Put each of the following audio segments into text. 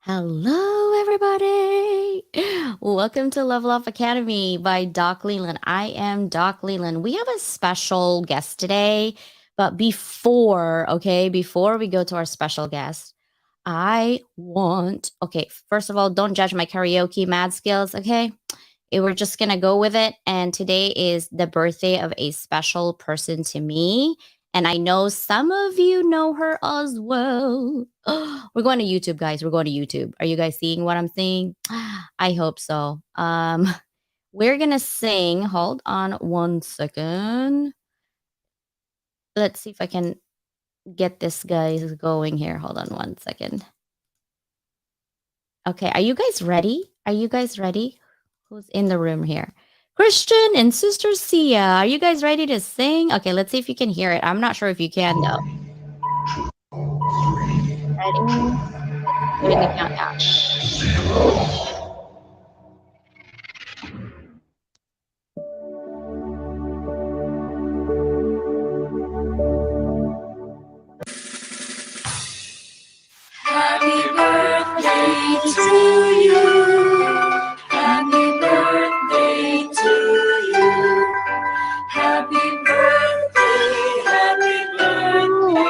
Hello, everybody. Welcome to Level Up Academy by Doc Leland. I am Doc Leland. We have a special guest today, but before we go to our special guest, first of all, don't judge my karaoke mad skills, okay? We're just going to go with it. And today is the birthday of a special person to me. And I know some of you know her as well. We're going to YouTube, guys. We're going to YouTube. Are you guys seeing what I'm seeing? I hope so. We're going to sing. Hold on one second. Let's see if I can get this guys going here. Hold on one second. Okay. Are you guys ready? Are you guys ready? Who's in the room here? Christian and Sister Sia. Are you guys ready to sing? Okay, let's see if you can hear it. I'm not sure if you can though. Ready? Doing the countdown. Happy birthday to you. Happy birthday to you. Happy birthday, happy birthday.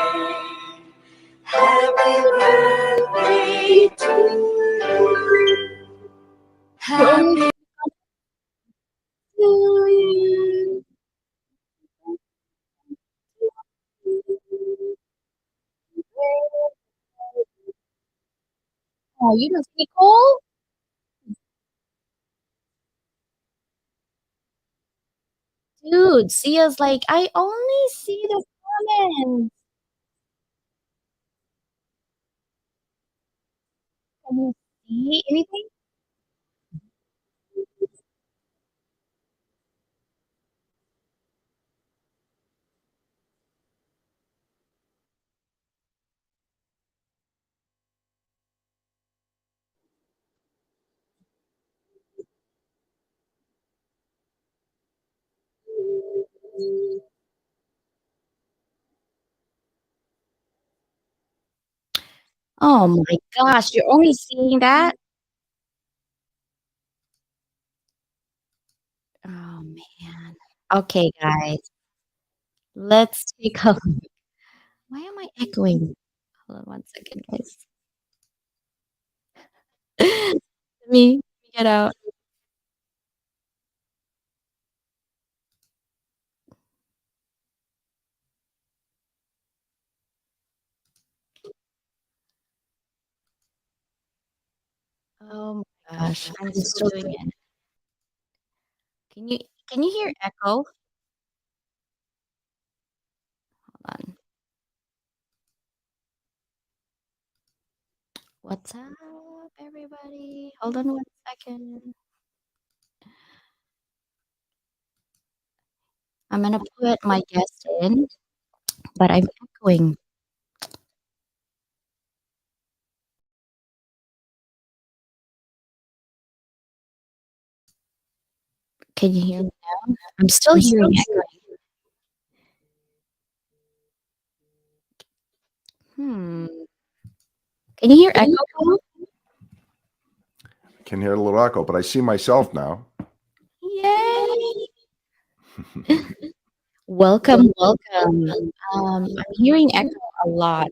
Happy birthday to you. Happy To you. Oh, you don't speak Cole? Dude, Sia's like, I only see the comments. Can you see anything? Oh my gosh, you're only seeing that? Oh man. Okay, guys, let's take a look. Why am I echoing? Hold on one second, guys. Let me get out. Oh my gosh, I'm still doing it. Can you can you hear echo? Hold on. What's up, everybody? Hold on one second. I'm gonna put my guest in, but I'm echoing. Can you hear me now? I'm still hearing echoing. Hmm. Can you hear echo? Paul? Can hear a little echo, but I see myself now. Yay! Welcome, welcome. I'm hearing echo a lot.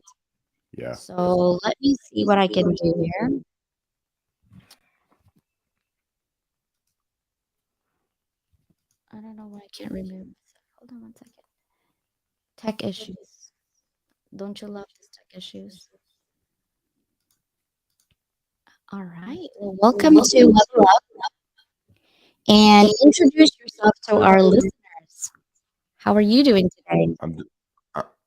Yeah. So let me see what I can do here. I don't know why I can't remove myself. Hold on one second. Tech issues. Don't you love these tech issues? All right. Well, welcome to Level Up and introduce yourself to our listeners. How are you doing today?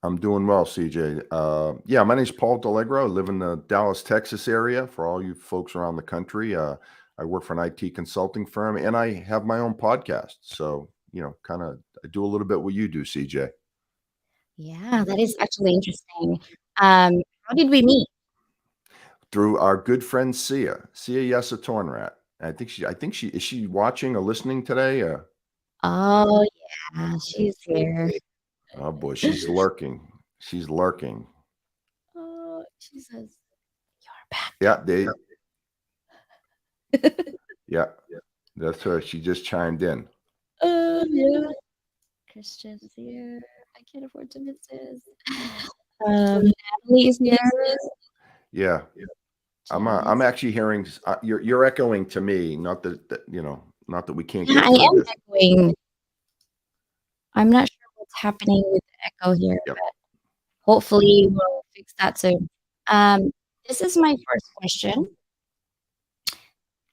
I'm doing well, CJ. Yeah, my name's Paul Delegro. I live in the Dallas, Texas area. For all you folks around the country, I work for an IT consulting firm, and I have my own podcast. So kind of I do a little bit what you do, CJ. Yeah, that is actually interesting. How did we meet? Through our good friend Sia Yessa Tornrat. I think she is she watching or listening today? Oh, yeah, she's here. Oh boy, she's lurking. She's lurking. Oh, she says, Yeah, yeah, that's her. She just chimed in. Yeah. Christian's here. I can't afford to miss this. Natalie is here. Yeah, I'm Janice. actually hearing you're echoing to me. Not that not that we can't Yeah, get I through am this. echoing. I'm not sure what's happening with the echo here, Yep. but hopefully we'll fix that soon. This is my first question.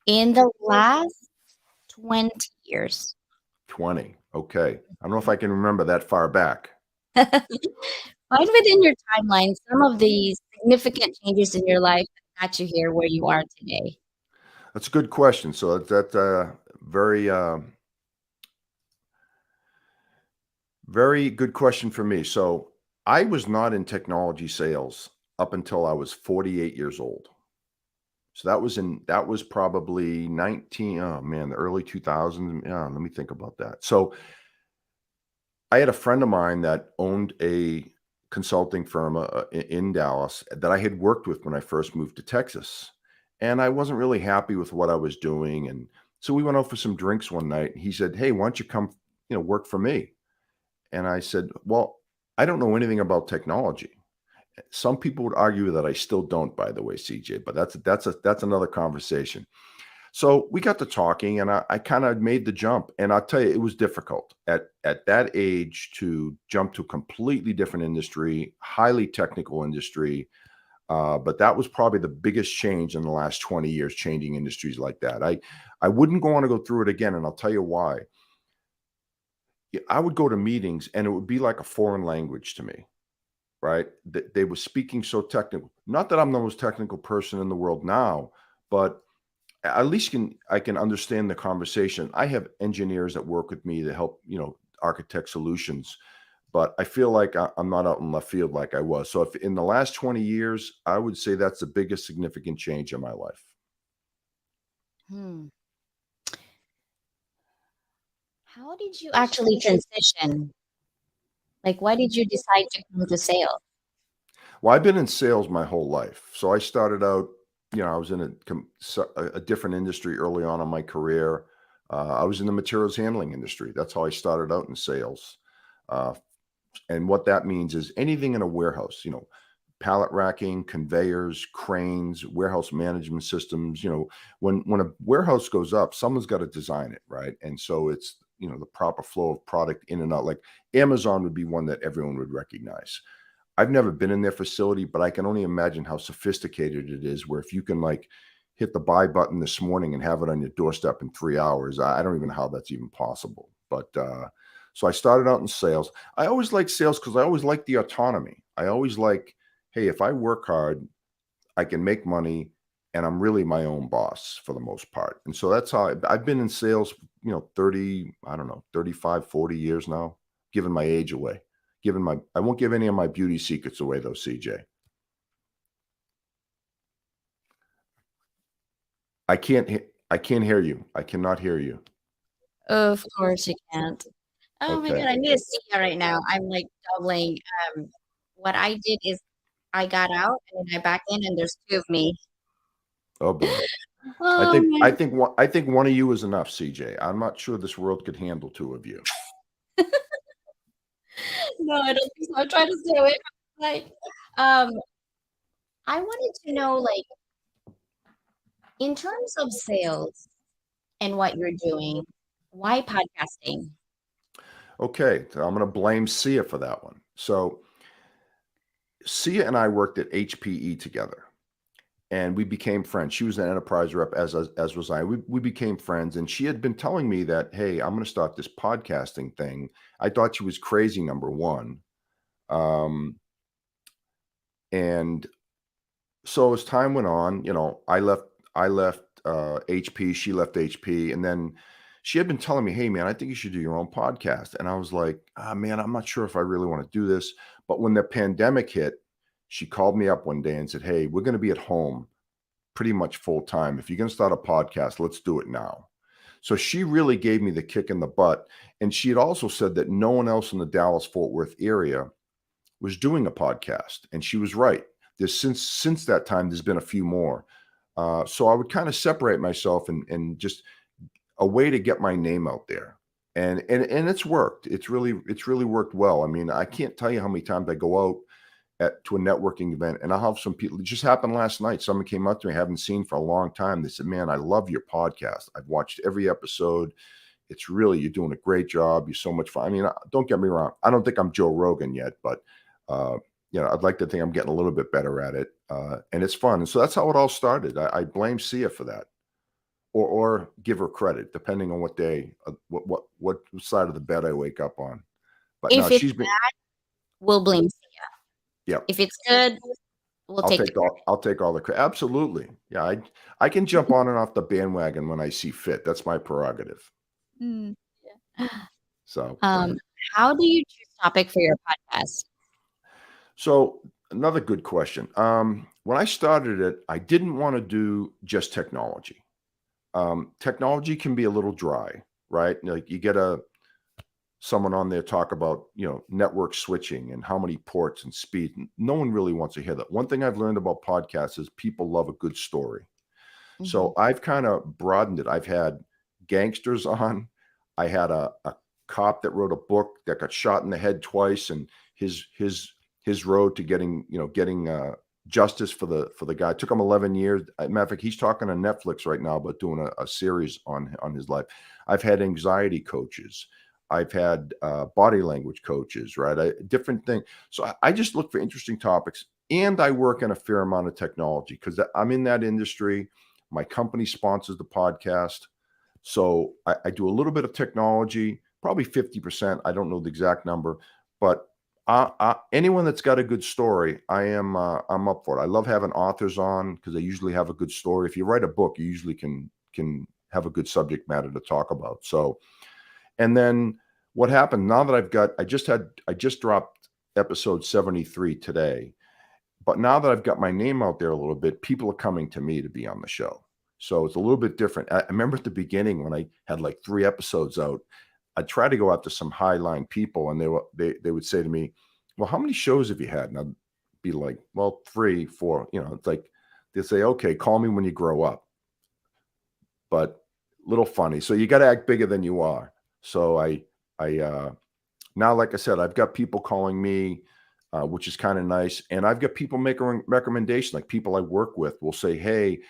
In the last 20 years, 20. Okay. I don't know if I can remember that far back. find within your timeline some of the significant changes in your life that got you here where you are today. That's a good question. So that's very very good question for me. So I was not in technology sales up until I was 48 years old. So that was probably 19, oh man, the early 2000s. Yeah, let me think about that. So I had a friend of mine that owned a consulting firm in Dallas that I had worked with when I first moved to Texas. And I wasn't really happy with what I was doing. And so we went out for some drinks one night and he said, "Hey, why don't you come, work for me?" And I said, "Well, I don't know anything about technology." Some people would argue that I still don't, by the way, CJ, but that's another conversation. So we got to talking and I kind of made the jump. And I'll tell you, it was difficult at that age to jump to a completely different industry, highly technical industry. But that was probably the biggest change in the last 20 years, changing industries like that. I wouldn't want to go through it again. And I'll tell you why. Yeah, I would go to meetings and it would be like a foreign language to me, right? They were speaking so technical. Not that I'm the most technical person in the world now, but at least I can understand the conversation. I have engineers that work with me to help, architect solutions, but I feel like I'm not out in left field like I was. So if in the last 20 years, I would say that's the biggest significant change in my life. Hmm. How did you actually transition? Like, why did you decide to come to sales? Well, I've been in sales my whole life. So I started out, I was in a different industry early on in my career. I was in the materials handling industry. That's how I started out in sales. Uh, and what that means is anything in a warehouse, pallet racking, conveyors, cranes, warehouse management systems. When a warehouse goes up, someone's got to design it, right? And so it's, the proper flow of product in and out. Like Amazon would be one that everyone would recognize. I've never been in their facility, but I can only imagine how sophisticated it is, where if you can like hit the buy button this morning and have it on your doorstep in 3 hours, I don't even know how that's even possible. But so I started out in sales. I always liked sales because I always liked the autonomy. I always like, hey, if I work hard, I can make money and I'm really my own boss for the most part. And so that's how I've been in sales, 30, I don't know, 35, 40 years now, giving my age away. I won't give any of my beauty secrets away though, CJ. I can't hear you. I cannot hear you. Of course you can't. Oh my Okay. God, I need to see you right now. I'm like doubling. What I did is I got out and then I backed in and there's two of me. Oh boy. Oh man. I think one of you is enough, CJ. I'm not sure this world could handle two of you. No, I don't think so. I'm trying to stay away from the mic. Um, I wanted to know, like, in terms of sales and what you're doing, why podcasting? Okay, so I'm going to blame Sia for that one. So Sia and I worked at HPE together, and we became friends. She was an enterprise rep, as was I. We became friends, and she had been telling me that, hey, I'm going to start this podcasting thing. I thought she was crazy, number one, and so as time went on, I left HP, she left HP, and then she had been telling me, "Hey, man, I think you should do your own podcast." And I was like, "Ah, man, I'm not sure if I really want to do this." But when the pandemic hit, she called me up one day and said, "Hey, we're going to be at home pretty much full time. If you're going to start a podcast, let's do it now." So she really gave me the kick in the butt. And she had also said that no one else in the Dallas Fort Worth area was doing a podcast. And she was right. there's since that time, there's been a few more. So I would kind of separate myself and just a way to get my name out there. And it's worked. It's really worked well. I mean, I can't tell you how many times I go out to a networking event and I'll have some people. It just happened last night. Someone came up to me I haven't seen for a long time. They said, "Man, I love your podcast. I've watched every episode. You're doing a great job. You're so much fun." I mean, don't get me wrong. I don't think I'm Joe Rogan yet, but I'd like to think I'm getting a little bit better at it. And it's fun. And so that's how it all started. I blame Sia for that. Or give her credit, depending on what day, what side of the bed I wake up on. But no, If it's she's been. bad, we'll blame Sia. Yeah, If it's good, we'll I'll take take all the credit. Absolutely, yeah. I can jump on and off the bandwagon when I see fit. That's my prerogative. Mm. So, How do you choose topic for your podcast? so another good question. When I started it, I didn't want to do just technology. Technology can be a little dry, right? Like you get someone on there talk about, network switching and how many ports and speed. No one really wants to hear that. One thing I've learned about podcasts is people love a good story. So I've kind of broadened it. I've had gangsters on. I had a cop that wrote a book that got shot in the head twice, and his road to getting justice for the guy. It took him 11 years. Matter of fact, he's talking on Netflix right now about doing a series on his life. I've had anxiety coaches. I've had body language coaches, right? Different things. So I just look for interesting topics, and I work in a fair amount of technology because I'm in that industry. My company sponsors the podcast. So I do a little bit of technology, probably 50%. I don't know the exact number, but anyone that's got a good story, I'm up for it. I love having authors on because they usually have a good story. If you write a book, you usually can have a good subject matter to talk about. So, and then what happened now that I just dropped episode 73 today, but now that I've got my name out there a little bit, people are coming to me to be on the show. So it's a little bit different. I remember at the beginning when I had like 3 episodes out, I tried to go after some highline people, and they would say to me, "Well, how many shows have you had?" And I'd be like, "Well, 3, 4." It's like they say, "Okay, call me when you grow up." But little funny. So you got to act bigger than you are. So I now, like I said, I've got people calling me, which is kind of nice, and I've got people making recommendations. Like people I work with will say, "Hey,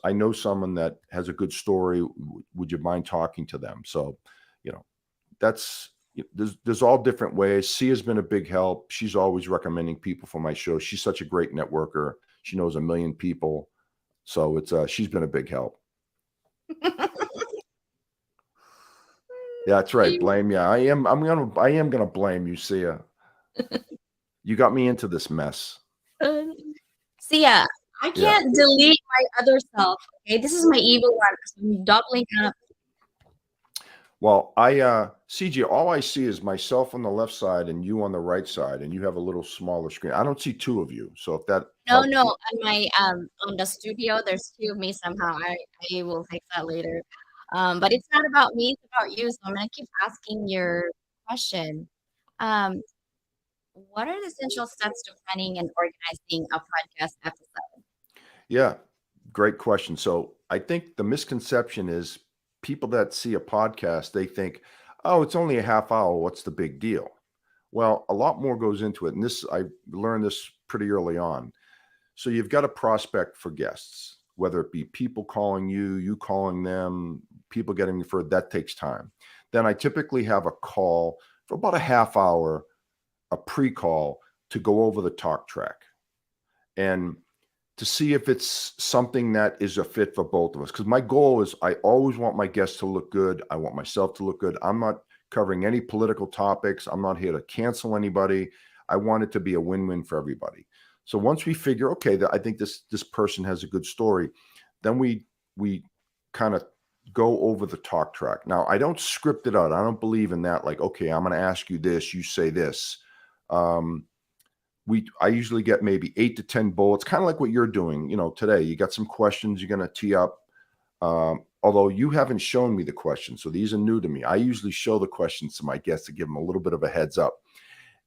I know someone that has a good story. Would you mind talking to them?" So, there's all different ways. Sia's been a big help. She's always recommending people for my show. She's such a great networker. She knows a million people. So she's been a big help. Yeah, that's right. Blame. Yeah, I am gonna blame you, Sia. You got me into this mess. Sia, I can't delete my other self. Okay, this is my evil one. So I'm doubling up. Well, CJ, all I see is myself on the left side and you on the right side, and you have a little smaller screen. I don't see 2 of you. So if that No, helps you- on my on the studio, there's 2 of me somehow. I will fix that later. But it's not about me, it's about you. So I'm gonna keep asking your question. What are the essential steps to planning and organizing a podcast episode? Yeah, great question. So I think the misconception is people that see a podcast, they think, "Oh, it's only a half hour. What's the big deal?" Well, a lot more goes into it. And I learned this pretty early on. So you've got to prospect for guests, whether it be people calling you calling them, people getting referred. That takes time. Then I typically have a call for about a half hour, a pre-call to go over the talk track and to see if it's something that is a fit for both of us. Because my goal is I always want my guests to look good. I want myself to look good. I'm not covering any political topics. I'm not here to cancel anybody. I want it to be a win-win for everybody. So once we figure, okay, I think this person has a good story, then we kind of go over the talk track. Now, I don't script it out. I don't believe in that. Like, okay, I'm going to ask you this, you say this. I usually get maybe 8 to 10 bullets, kind of like what you're doing, today. You got some questions you're going to tee up. Although you haven't shown me the questions, so these are new to me. I usually show the questions to my guests to give them a little bit of a heads up.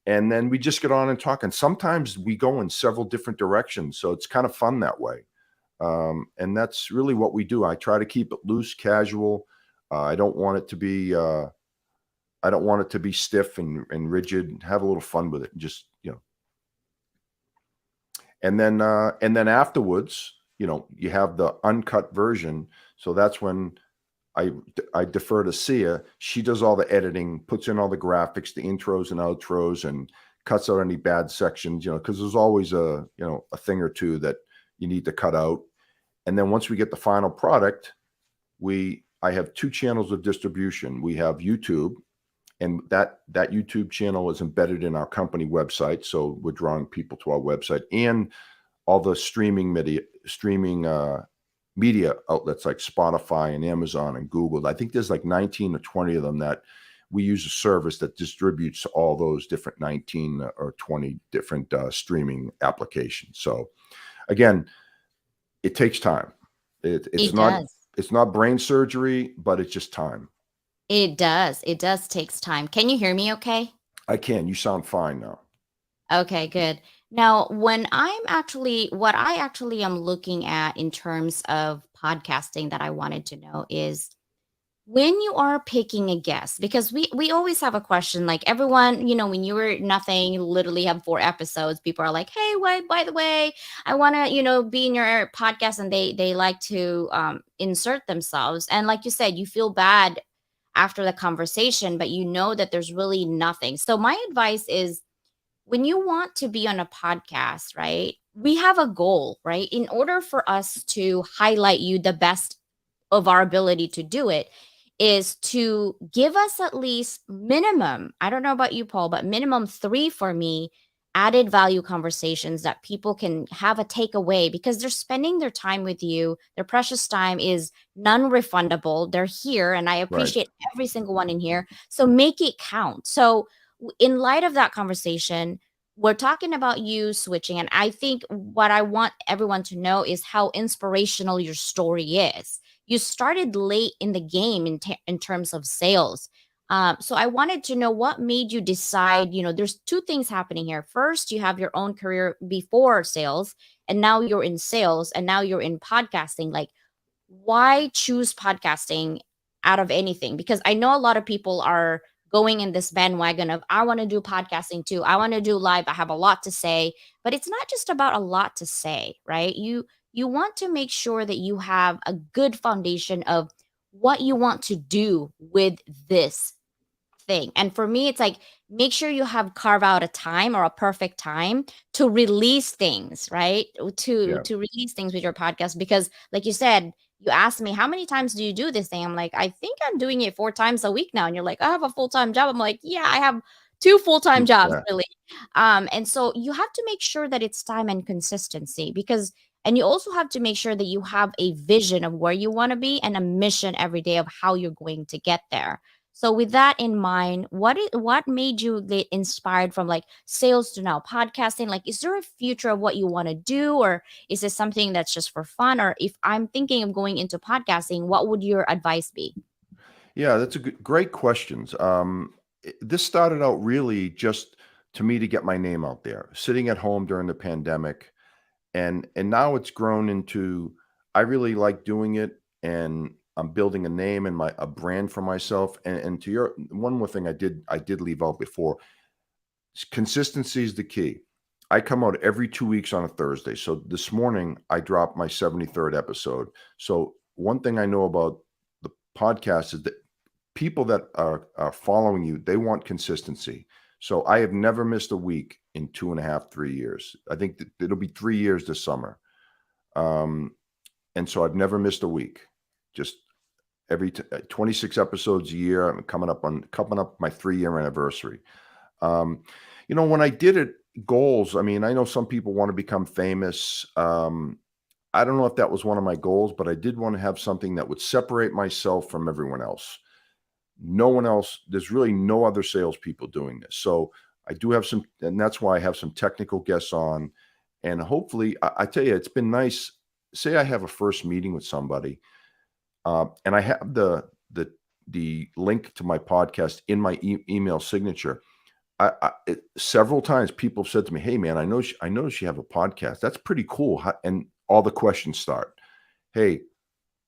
and then we just get on and talk. And sometimes we go in several different directions, so it's kind of fun that way. And that's really what we do. I try to keep it loose, casual. I don't want it to be stiff and rigid. Have a little fun with it, and just and then afterwards, you have the uncut version. So that's when I defer to Sia. She does all the editing, puts in all the graphics, the intros and outros, and cuts out any bad sections, because there's always a thing or two that you need to cut out. And then once we get the final product, I have 2 channels of distribution. We have YouTube, and that YouTube channel is embedded in our company website. So we're drawing people to our website, and all the streaming media outlets like Spotify and Amazon and Google. I think there's like 19 or 20 of them that we use a service that distributes all those different 19 or 20 different streaming applications. So again, it takes time. It's not brain surgery, but it's just time. It does takes time. Can you hear me okay? I can. You sound fine now. Okay, good. Now, what I actually am looking at in terms of podcasting that I wanted to know is when you are picking a guest, because we always have a question, like everyone, when you were nothing, you literally have 4 episodes, people are like, hey, by the way, I want to, be in your podcast, and they like to insert themselves. And like you said, you feel bad after the conversation, but you know that there's really nothing. So my advice is, when you want to be on a podcast, right, we have a goal, right? In order for us to highlight you the best of our ability to do it is to give us at least minimum, I don't know about you, Paul, but minimum 3 for me, added value conversations that people can have a takeaway, because they're spending their time with you. Their precious time is non-refundable. They're here, and I appreciate every single one in here. So make it count. So in light of that conversation, we're talking about you switching. And I think what I want everyone to know is how inspirational your story is. You started late in the game in terms of sales. So I wanted to know what made you decide, there's 2 things happening here. First, you have your own career before sales, and now you're in sales, and now you're in podcasting. Like, why choose podcasting out of anything? Because I know a lot of people are going in this bandwagon of, I want to do podcasting too. I want to do live. I have a lot to say, but it's not just about a lot to say, right? You want to make sure that you have a good foundation of what you want to do with this thing. And for me, it's like, make sure you carve out a time or a perfect time to release things, right? To release things with your podcast. Because like you said, you asked me, how many times do you do this thing? I'm like, I think I'm doing it 4 times a week now. And you're like, I have a full-time job. I'm like, yeah, I have 2 full-time jobs, really. And so you have to make sure that it's time and consistency, and you also have to make sure that you have a vision of where you want to be and a mission every day of how you're going to get there. So with that in mind, what made you get inspired from like sales to now podcasting? Like, is there a future of what you want to do, or is this something that's just for fun? Or if I'm thinking of going into podcasting, what would your advice be? Yeah, that's great questions. This started out really just to me to get my name out there, sitting at home during the pandemic, and now it's grown into, I really like doing it, and I'm building a name and a brand for myself. And to your one more thing, I did leave out before. Consistency is the key. I come out every 2 weeks on a Thursday. So this morning I dropped my 73rd episode. So one thing I know about the podcast is that people that are following you, they want consistency. So I have never missed a week in 2.5, 3 years. I think that it'll be 3 years this summer. And so I've never missed a week. Just every 26 episodes a year. I'm coming up my 3-year anniversary. When I did it, goals, I mean, I know some people want to become famous. I don't know if that was one of my goals, but I did want to have something that would separate myself from everyone else. No one else, there's really no other salespeople doing this. So I do have some, and that's why I have some technical guests on. And hopefully, I tell you, it's been nice. Say I have a first meeting with somebody, and I have the link to my podcast in my email signature. several times people have said to me, "Hey, man, I noticed you have a podcast. That's pretty cool." And all the questions start, "Hey,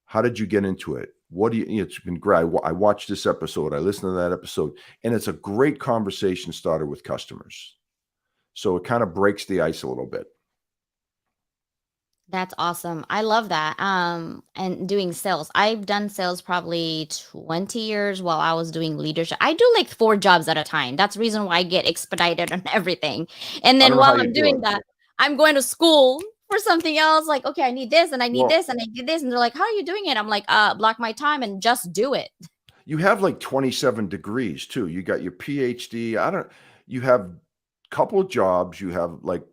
how did you get into it? What do you know, it's been great. I watched this episode. I listened to that episode." And it's a great conversation starter with customers. So it kind of breaks the ice a little bit. That's awesome. I love that. And doing sales. I've done sales probably 20 years while I was doing leadership. I do like 4 jobs at a time. That's the reason why I get expedited on everything. And I then don't know how while you I'm do doing it. that, I'm going to school for something else. Like, okay, I need this and I need Well, this and I need this. And they're like, how are you doing it? I'm like, block my time and just do it. you have like 27 degrees too. You got your PhD. You have a couple of jobs. You have like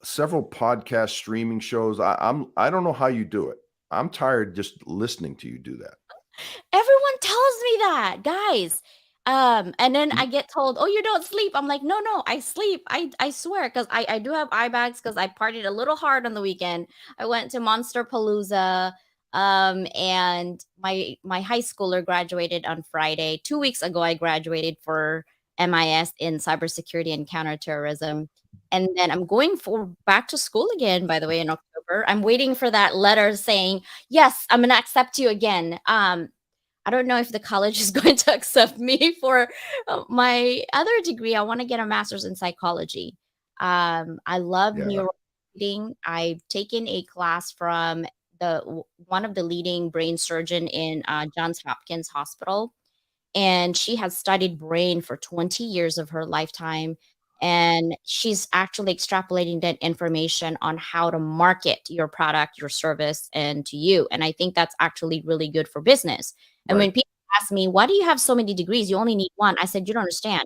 several podcast streaming shows. I don't know how you do it. I'm tired just listening to you do that. Everyone tells me that, guys. And then I You- get told, "Oh, you don't sleep." I'm like, "No, no, I sleep. I swear, because I do have eye bags because I partied a little hard on the weekend. I went to Monster Palooza, and my high schooler graduated on Friday. 2 weeks ago, I graduated for MIS in cybersecurity and counterterrorism, and then I'm going for back to school again. By the way, in October, I'm waiting for that letter saying, "Yes, I'm gonna accept you again." I don't know if the college is going to accept me for my other degree. I want to get a master's in psychology. I love Yeah, neuroreading. I've taken a class from one of the leading brain surgeon in Johns Hopkins Hospital, and she has studied brain for 20 years of her lifetime, and she's actually extrapolating that information on how to market your product, your service, and to you. And I think that's actually really good for business. And right. when people ask me, why do you have so many degrees, you only need one, I said, you don't understand.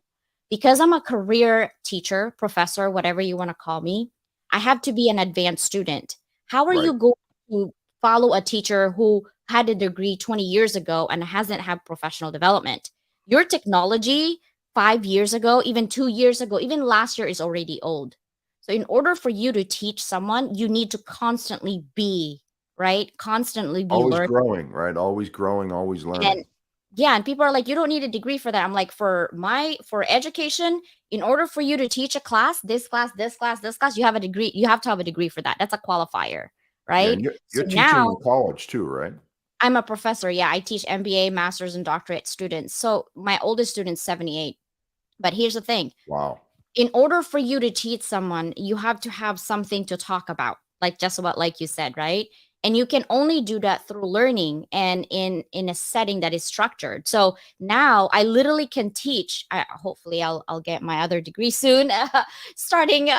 Because I'm a career teacher, professor, whatever you want to call me, I have to be an advanced student. How are Right. you going to follow a teacher who had a degree 20 years ago and hasn't had professional development? Your technology 5 years ago, even 2 years ago, even last year is already old. So, in order for you to teach someone, you need to constantly be, right? Constantly be Always learning. growing, right? Always growing, always And learning. yeah, and people are like, you don't need a degree for that. I'm like, for education, in order for you to teach a class, this class, this class, this class, you have a degree. You have to have a degree for that. That's a qualifier, Yeah, right? and you're So teaching now in college too, right? I'm a professor. Yeah, I teach MBA, master's, and doctorate students. So my oldest student's 78. But here's the thing, Wow. in order for you to teach someone, you have to have something to talk about, like just about like you said, right? And you can only do that through learning and in a setting that is structured. So now I literally can teach. Hopefully, I'll get my other degree soon, starting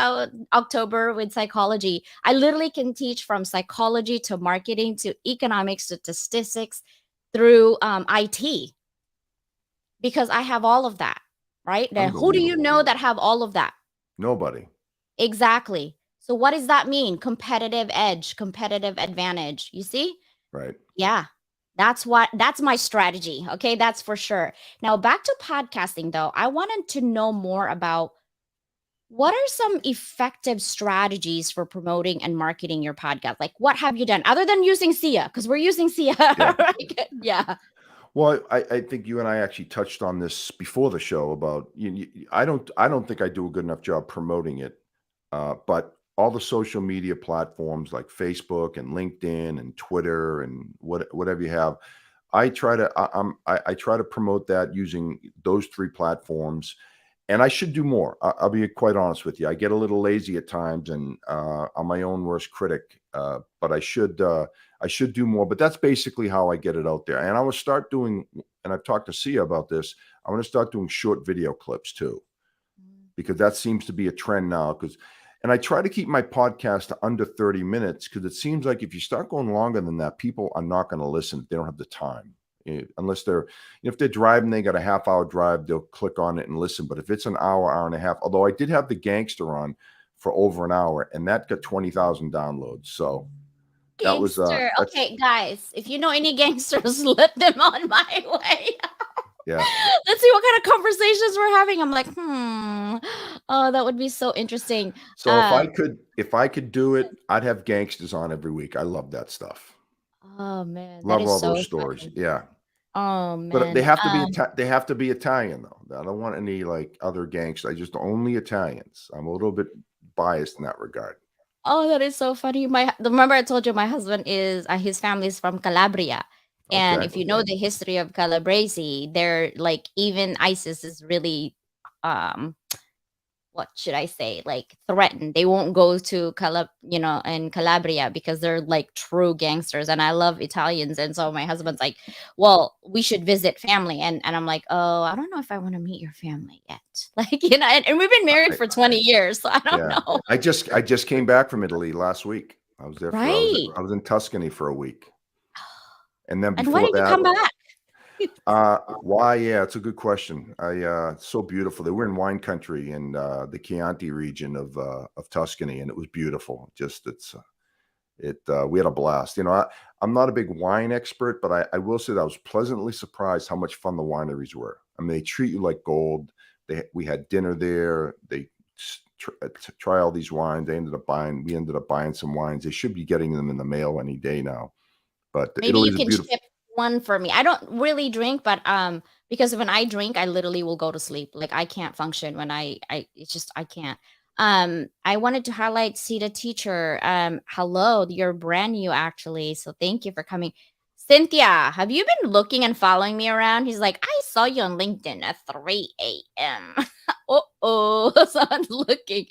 October with psychology. I literally can teach from psychology to marketing to economics to statistics through IT because I have all of that, right? Then who do you Unbelievable. know that have all of that? Nobody. Exactly. So what does that mean? Competitive edge, competitive advantage. You see? Right. Yeah. That's my strategy. Okay, that's for sure. Now back to podcasting though. I wanted to know more about what are some effective strategies for promoting and marketing your podcast? Like what have you done other than using Sia? Because we're using Sia, Yeah. right? Yeah. Well, I think you and I actually touched on this before the show about I don't think I do a good enough job promoting it. But all the social media platforms like Facebook and LinkedIn and Twitter and whatever you have, I try to promote that using those three platforms, and I should do more. I'll be quite honest with you. I get a little lazy at times, and I'm my own worst critic. But I should do more. But that's basically how I get it out there. And I will start doing. And I've talked to Sia about this. I'm going to start doing short video clips too, because that seems to be a trend now. And I try to keep my podcast to under 30 minutes because it seems like if you start going longer than that, people are not going to listen if they don't have the time. Unless if they're driving, they got a half-hour drive, they'll click on it and listen. But if it's an hour, hour and a half, although I did have the gangster on for over an hour, and that got 20,000 downloads. So that was Gangster. that's Okay, guys, if you know any gangsters, let them on my way. yeah. Let's see what kind of conversations we're having. I'm like, oh, that would be so interesting. So if I could do it, I'd have gangsters on every week. I love that stuff. Oh man, that Love is all so those stories. funny. Yeah. Oh But they man. have to be they have to be Italian though. I don't want any like other gangsters. I just only Italians. I'm a little bit biased in that regard. Oh, that is so funny. Remember I told you my husband is his family is from Calabria. And Okay. if you know the history of Calabrese, they're like even ISIS is really um what should I say, like threatened. They won't go to in Calabria because they're like true gangsters. And I love Italians. And so my husband's like, well, we should visit family. And I'm like, oh, I don't know if I want to meet your family yet. Like, and we've been married I, for 20 years. So I don't yeah. know. I just came back from Italy last week. I was there for Right. I was in Tuscany for a week. And then And why before did you that, come back? why? Yeah, it's a good question. It's so beautiful. They were in wine country in the Chianti region of Tuscany, and it was beautiful. Just we had a blast. I'm not a big wine expert, but I will say that I was pleasantly surprised how much fun the wineries were. I mean, they treat you like gold. We had dinner there. They try all these wines. We ended up buying some wines. They should be getting them in the mail any day now. But Maybe you Italy's a can beautiful. ship one for me. I don't really drink, but because when I drink, I literally will go to sleep. Like I can't function when I it's just I can't. I wanted to highlight Sita Teacher. Hello, you're brand new actually. So thank you for coming. Cynthia, have you been looking and following me around? He's like, I saw you on LinkedIn at 3 a.m. Oh, someone's looking.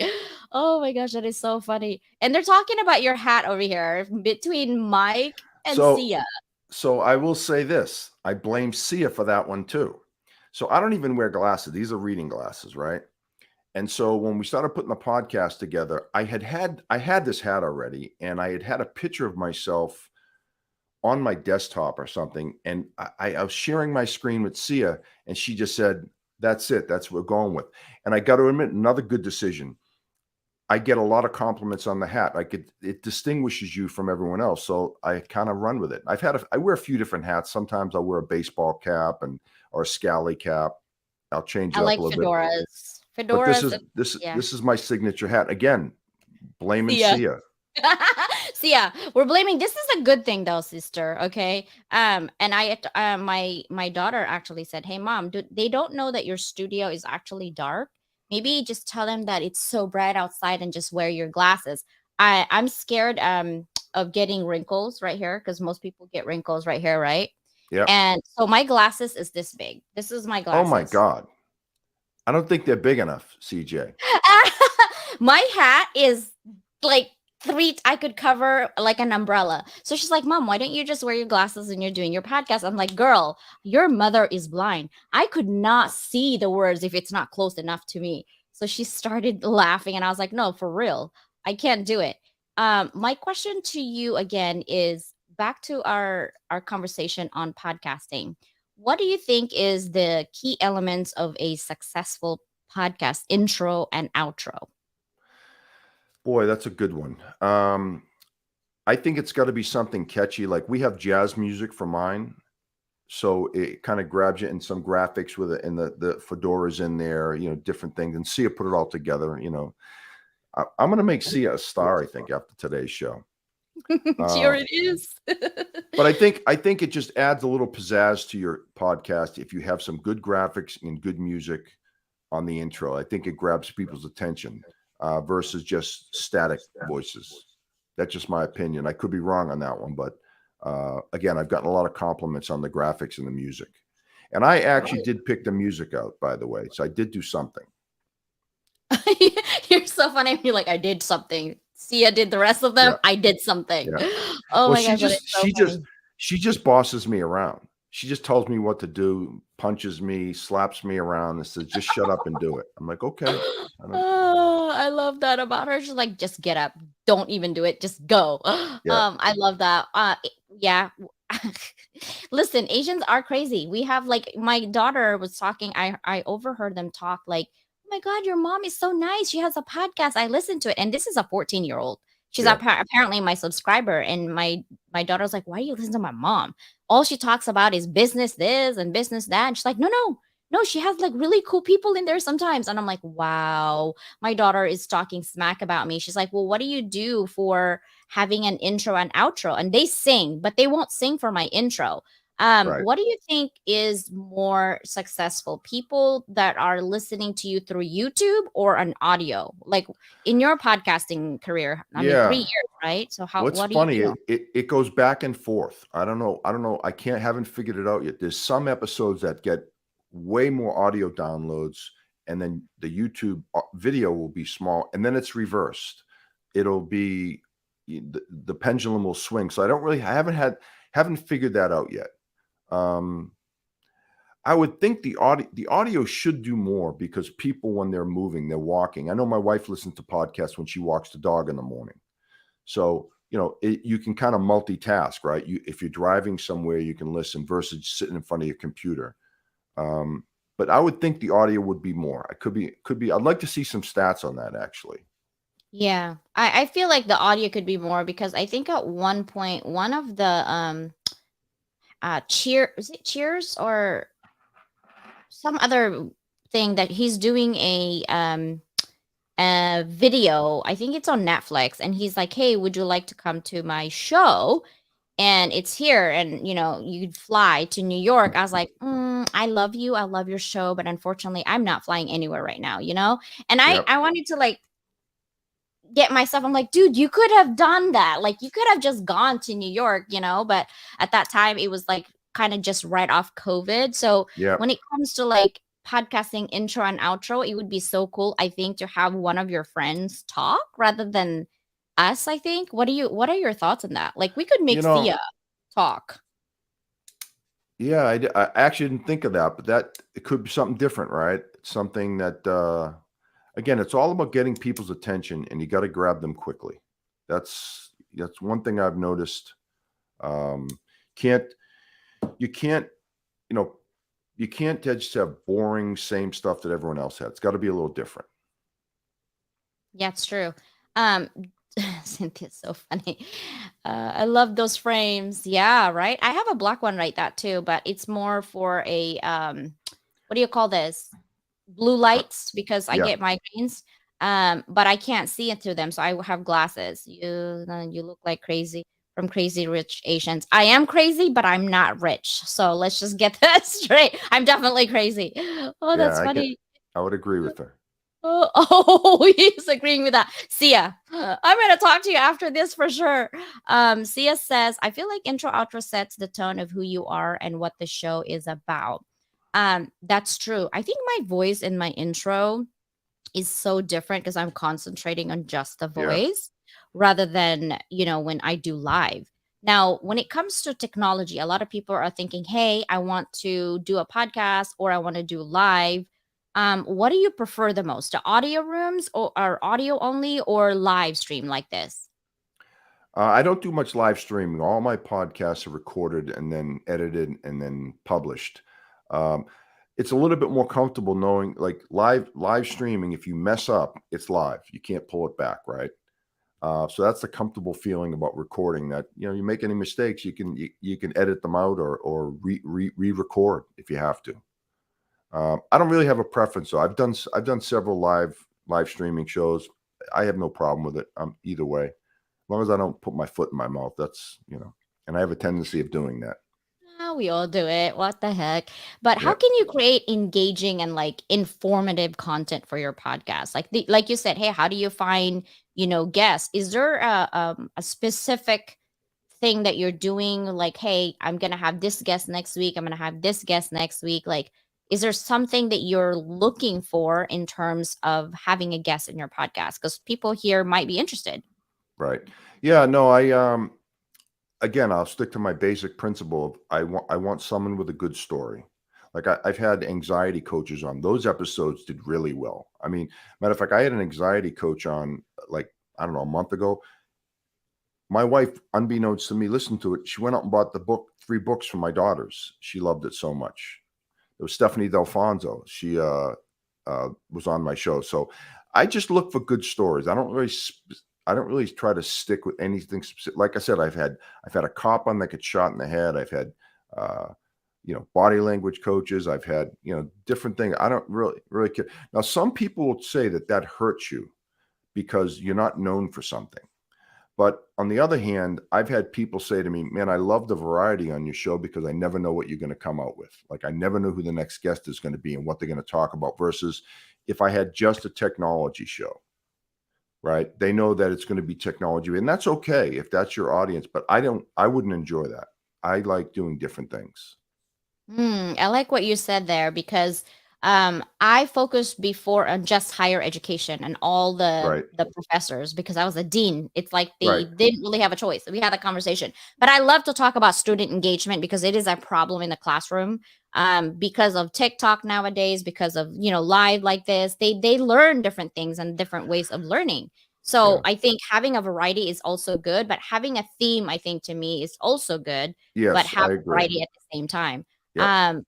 Oh my gosh, that is so funny. And they're talking about your hat over here between Mike and So Sia. So I will say this. I blame Sia for that one too. So I don't even wear glasses. These are reading glasses, right? And so when we started putting the podcast together, I had this hat already, and I had a picture of myself on my desktop or something. And I was sharing my screen with Sia, and she just said, "That's it. That's what we're going with." And I got to admit, another good decision. I get a lot of compliments on the hat. It distinguishes you from everyone else. So I kind of run with it. I wear a few different hats. Sometimes I'll wear a baseball cap or a scally cap. I'll change I it up like a little bit. fedoras. But this Fedoras, is this yeah. this is my signature hat. Again, blaming Sia. Sia. Sia, we're blaming. This is a good thing though, sister. Okay. And my daughter actually said, "Hey, mom, they don't know that your studio is actually dark? Maybe just tell them that it's so bright outside and just wear your glasses." I'm scared of getting wrinkles right here because most people get wrinkles right here, right? Yeah. And so my glasses is this big. This is my Oh my glasses. God. I don't think they're big enough, CJ. My hat is like I could cover like an umbrella. So she's like, Mom, why don't you just wear your glasses when you're doing your podcast? I'm like, girl, your mother is blind. I could not see the words if it's not close enough to me. So she started laughing and I was like, no, for real. I can't do it. My question to you again is back to our conversation on podcasting. What do you think is the key elements of a successful podcast intro and outro? Boy, that's a good one. I think it's got to be something catchy. Like we have jazz music for mine, so it kind of grabs you, and some graphics with it, and the fedoras in there, different things. And Sia put it all together. I'm going to make Sia a star, I think, after today's show. Sure it is. But I think it just adds a little pizzazz to your podcast if you have some good graphics and good music on the intro. I think it grabs people's attention versus just static voices. That's just my opinion. I could be wrong on that one, but again, I've gotten a lot of compliments on the graphics and the music. And I actually did pick the music out, by the way. So I did do something. You're so funny. You're like, I did something. Sia did the rest of them. Yeah. I did something. Yeah. Oh Well, my gosh, that is so funny. she just bosses me around. She just tells me what to do, punches me, slaps me around, and says, "Just shut up and do it." I'm like, "Okay." Oh, I love that about her. She's like, just get up. Don't even do it. Just go. Yeah. I love that. Yeah. Listen, Asians are crazy. We have like my daughter was talking. I overheard them talk like, "Oh my God, your mom is so nice. She has a podcast. I listened to it." And this is a 14-year-old. She's Yeah. apparently my subscriber. And my daughter's like, "Why do you listen to my mom? All she talks about is business this and business that." And she's like, no, she has like really cool people in there sometimes. And I'm like, wow, my daughter is talking smack about me. She's like, well, what do you do for having an intro and outro? And they sing, but they won't sing for my intro. Right. What do you think is more successful? People that are listening to you through YouTube or an audio? Like in your podcasting career, I mean, 3 Yeah. years, right? So What's what do you funny, feel? it goes back and forth. I don't know. I don't know. I haven't figured it out yet. There's some episodes that get way more audio downloads, and then the YouTube video will be small, and then it's reversed. It'll be the pendulum will swing. So I haven't figured that out yet. Um, I would think the audio should do more because people, when they're moving, they're walking. I know my wife listens to podcasts when she walks the dog in the morning. So, you can kind of multitask, right? If you're driving somewhere, you can listen versus sitting in front of your computer. But I would think the audio would be more. I could be. I'd like to see some stats on that actually. Yeah, I feel like the audio could be more because I think at one point one of the is it Cheers or some other thing that he's doing a video. I think it's on Netflix, and he's like, "Hey, would you like to come to my show?" And it's here, and you'd fly to New York. I was like, I love you, I love your show, but unfortunately, I'm not flying anywhere right now. And I Yep. I wanted to like get myself. I'm like, dude, you could have done that. Like, you could have just gone to New York, but at that time, it was like kind of just right off COVID. So Yep. when it comes to like podcasting intro and outro, it would be so cool, I think, to have one of your friends talk rather than us. I think. What are your thoughts on that? Like, we could You make know, Sia talk. yeah, I actually didn't think of that, but it could be something different, right? Something that again, it's all about getting people's attention, and you got to grab them quickly. That's one thing I've noticed. Um, can't you can't you know you can't just have boring same stuff that everyone else had. It's got to be a little different. Yeah, it's true. Um, Cynthia's so funny. I love those frames. Yeah, right. I have a black one like that too, but it's more for a what do you call this? Blue Uh, lights because I yeah, get migraines. But I can't see it through them, so I have glasses. You look like crazy from Crazy Rich Asians. I am crazy, but I'm not rich. So let's just get that straight. I'm definitely crazy. Oh, yeah, that's funny. I would agree with her. He's agreeing with that. Sia, I'm going to talk to you after this for sure. Sia says, I feel like intro outro sets the tone of who you are and what the show is about. That's true. I think my voice in my intro is so different because I'm concentrating on just the Yeah, voice rather than, when I do live. Now, when it comes to technology, a lot of people are thinking, hey, I want to do a podcast or I want to do live. What do you prefer the most? The audio rooms or audio only or live stream like this? I don't do much live streaming. All my podcasts are recorded and then edited and then published. Um, it's a little bit more comfortable knowing, like live streaming. If you mess up, it's live. You can't pull it back, right? So that's the comfortable feeling about recording. That you make any mistakes, you can edit them out or re-record if you have to. I don't really have a preference, though. I've done several live streaming shows. I have no problem with it. Either way, as long as I don't put my foot in my mouth. And I have a tendency of doing that. We all do it. What the heck? But how Yeah. can you create engaging and like informative content for your podcast? Like you said, hey, how do you find guests? Is there a specific thing that you're doing? Like, hey, I'm gonna have this guest next week. I'm gonna have this guest next week. Like, is there something that you're looking for in terms of having a guest in your podcast? Because people here might be interested. Right. Yeah. No. Again, I'll stick to my basic principle of I want someone with a good story. Like I've had anxiety coaches on. Those episodes did really well. I mean, matter of fact, I had an anxiety coach on, like, I don't know, a month ago. My wife, unbeknownst to me, listened to it. She went out and bought 3 books for my daughters. She loved it so much. It was Stephanie Delfonso. She was on my show. So I just look for good stories. I don't really try to stick with anything specific. Like I said, I've had a cop on that gets shot in the head. I've had body language coaches. I've had different things. I don't really care. Now, some people will say that hurts you because you're not known for something. But on the other hand, I've had people say to me, man, I love the variety on your show because I never know what you're going to come out with. Like I never know who the next guest is going to be and what they're going to talk about versus if I had just a technology show, right? They know that it's going to be technology and that's okay if that's your audience, but I wouldn't enjoy that. I like doing different things. I like what you said there because I focused before on just higher education and all Right. the professors because I was a dean. It's like they Right. didn't really have a choice. We had a conversation, but I love to talk about student engagement because it is a problem in the classroom. Because of TikTok nowadays, because of live like this, they learn different things and different ways of learning. So Yeah. I think having a variety is also good, but having a theme, I think to me is also good, but Yes, have I agree. variety at the same time. Yep. Um,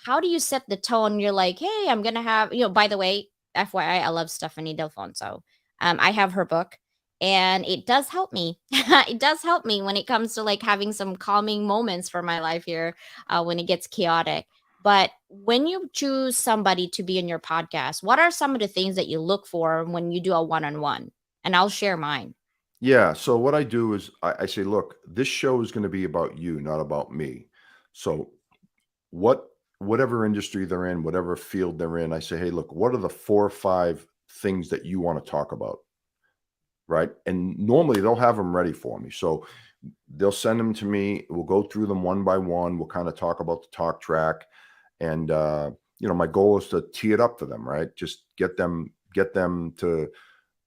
how do you set the tone? You're like, hey, I'm gonna have, by the way, FYI, I love Stephanie Delfonso. I have her book and it does help me. It does help me when it comes to like having some calming moments for my life here when it gets chaotic. But when you choose somebody to be in your podcast, what are some of the things that you look for when you do a one-on-one? And I'll share mine. Yeah. So what I do is I say, look, this show is going to be about you, not about me. So whatever industry they're in, whatever field they're in, I say, hey, look, what are the 4 or 5 things that you want to talk about? Right. And normally they'll have them ready for me. So they'll send them to me. We'll go through them one by one. We'll kind of talk about the talk track. And my goal is to tee it up for them, right? Just get them to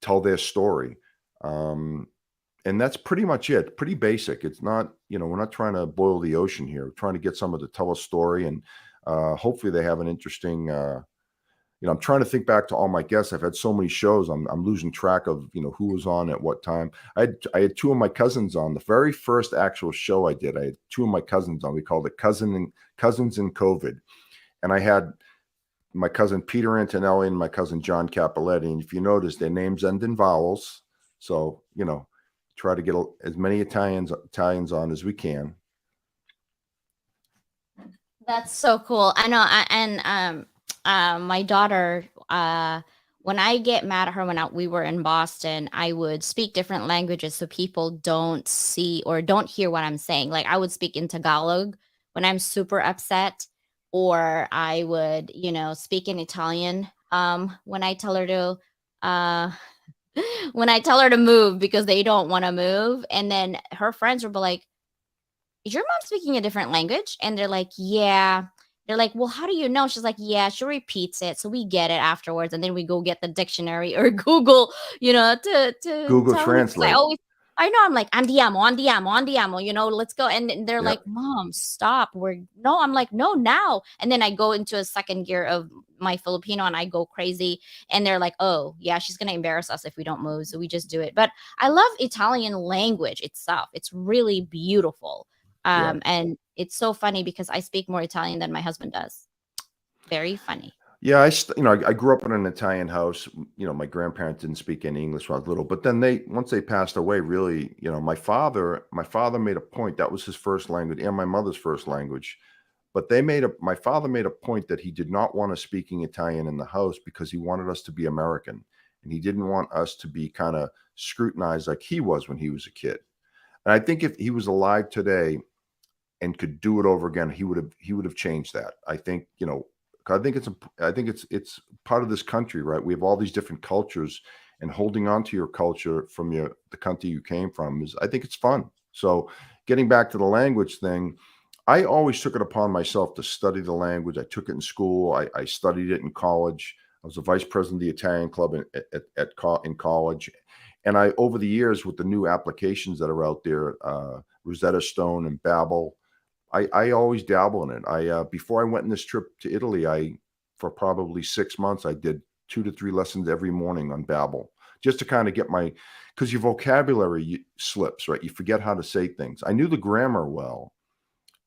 tell their story. And that's pretty much it. Pretty basic. It's not, we're not trying to boil the ocean here. We're trying to get someone to tell a story and hopefully they have an interesting, I'm trying to think back to all my guests. I've had so many shows. I'm losing track of, who was on at what time. I had 2 of my cousins on the very first actual show I did. I had 2 of my cousins on. We called it Cousins in COVID. And I had my cousin Peter Antonelli and my cousin John Capoletti. And if you notice, their names end in vowels. So, try to get as many Italians on as we can. That's so cool. I know. And my daughter, when I get mad at her when we were in Boston, I would speak different languages so people don't see or don't hear what I'm saying. Like I would speak in Tagalog when I'm super upset, or I would, speak in Italian when I tell her to when I tell her to move because they don't want to move. And then her friends will be like, is your mom speaking a different language? And they're like, yeah. They're like, well, how do you know? She's like, yeah, she repeats it. So we get it afterwards. And then we go get the dictionary or Google, to Google tell me. 'Cause Translate. I know, I'm like, andiamo, let's go. And they're Yep. like, Mom, stop. I'm like, no, now. And then I go into a second gear of my Filipino and I go crazy. And they're like, oh, yeah, she's going to embarrass us if we don't move. So we just do it. But I love Italian language itself. It's really beautiful. Yeah. And it's so funny because I speak more Italian than my husband does. Very funny. Yeah, I grew up in an Italian house. My grandparents didn't speak any English when I was little, but then once they passed away, really, my father made a point that was his first language and my mother's first language. But my father made a point that he did not want us speaking Italian in the house because he wanted us to be American and he didn't want us to be kind of scrutinized like he was when he was a kid. And I think if he was alive today and could do it over again, he would have changed that. I think, I think it's part of this country, right? We have all these different cultures, and holding on to your culture from the country you came from I think it's fun. So getting back to the language thing, I always took it upon myself to study the language. I took it in school. I studied it in college. I was the vice president of the Italian club in college. And over the years, with the new applications that are out there, Rosetta Stone and Babbel, I always dabble in it. Before I went on this trip to Italy, for probably 6 months, I did 2 to 3 lessons every morning on Babbel, just to kind of get because your vocabulary slips, right? You forget how to say things. I knew the grammar well,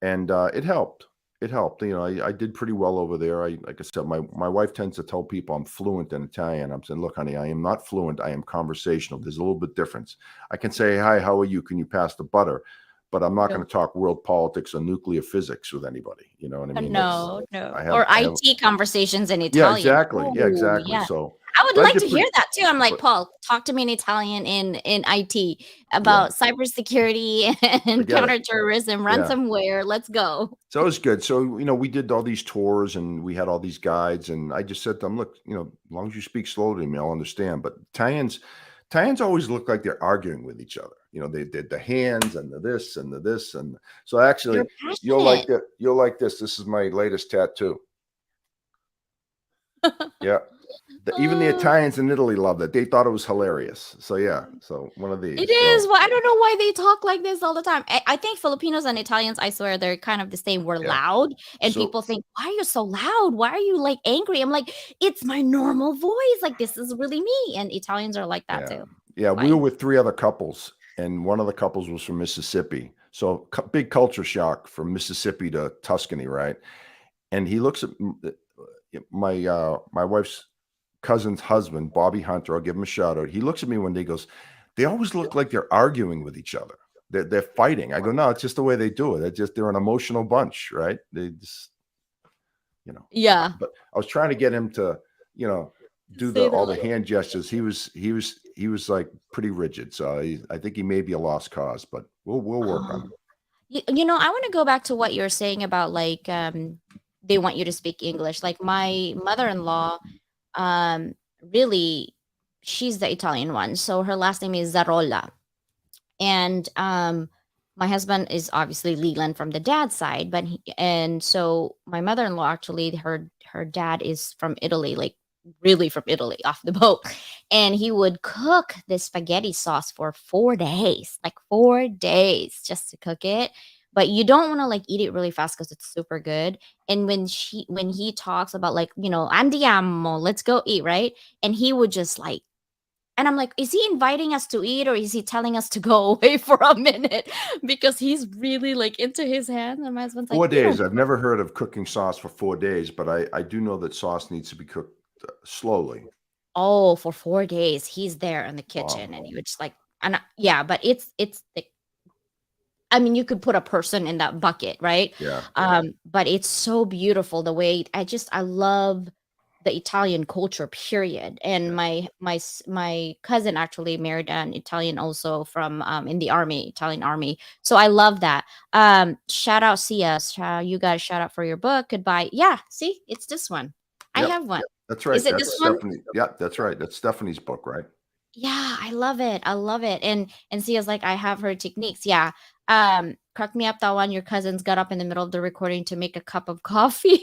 and it helped. It helped. I did pretty well over there. Like I said, my wife tends to tell people I'm fluent in Italian. I'm saying, look, honey, I am not fluent. I am conversational. There's a little bit difference. I can say, hi, how are you? Can you pass the butter? But I'm not going to talk world politics or nuclear physics with anybody. You know what I mean? No. I Or IT conversations in Yeah, Italian. exactly. Yeah, Oh, exactly. yeah. So I would but I like did to hear pretty. that too. I'm like, But Paul, talk to me in Italian in IT yeah, about cybersecurity and forget it. counterterrorism, Yeah. ransomware. Let's go. So it was good. So, we did all these tours and we had all these guides. And I just said to them, look, as long as you speak slowly to me, I'll understand. But Italians always look like they're arguing with each other. They did the hands and the this and the this. And so actually, You're you'll like passionate. that. You'll like this. This is my latest tattoo. Yeah. Even the Uh, Italians in Italy loved it. They thought it was hilarious. So yeah. So one of It these. is. So Well, I don't know why they talk like this all the time. I think Filipinos and Italians, I swear, they're kind of the same. We're yeah. loud, and So people think, "Why are you so loud? Why are you like angry?" I'm like, "It's my normal voice. Like this is really me." And Italians are like that yeah. too. Yeah. We were Fine. with 3 other couples, and one of the couples was from Mississippi. So big culture shock from Mississippi to Tuscany, right? And he looks at my wife's cousin's husband, Bobby Hunter. I'll give him a shout out. He looks at me one day, goes, "They always look like they're arguing with each other. They're fighting." I go, "No, it's just the way they do it. They're an emotional bunch, right? They just, Yeah. but I was trying to get him to, you know, do Say all that. the hand gestures. He was like pretty rigid. So I think he may be a lost cause, but we'll work on Oh. him. I want to go back to what you're saying about like they want you to speak English. Like my mother-in-law, um, really, she's the Italian one. So her last name is Zarolla. And my husband is obviously Leland from the dad's side, and so my mother-in-law actually her dad is from Italy, like really from Italy off the boat. And he would cook this spaghetti sauce for 4 days, like 4 days just to cook it. But you don't want to like eat it really fast because it's super good. And when he talks about like, andiamo, let's go eat, right? And he would just like, and I'm like, is he inviting us to eat or is he telling us to go away for a minute? Because he's really like into his hand. And my husband's like, 4 days. I've never heard of cooking sauce for 4 days, but I do know that sauce needs to be cooked slowly. oh, for 4 days, he's there in the Wow. kitchen and he would just like, yeah, but it's like, I mean, you could put a person in that bucket, right? Yeah. But it's so beautiful the way I love the Italian culture, period. And Yeah. my cousin actually married an Italian also from in the army, Italian army. So I love that. Shout out Sia. You guys shout out for your book. Goodbye. Yeah, see, it's this one. I Yep. have one. That's right. Is it this That's one? Stephanie. Yeah, that's right. That's Stephanie's book, right? Yeah, I love it. I love it. And Sia's like, I have her techniques. Yeah. Crack me up that one. Your cousins got up in the middle of the recording to make a cup of coffee.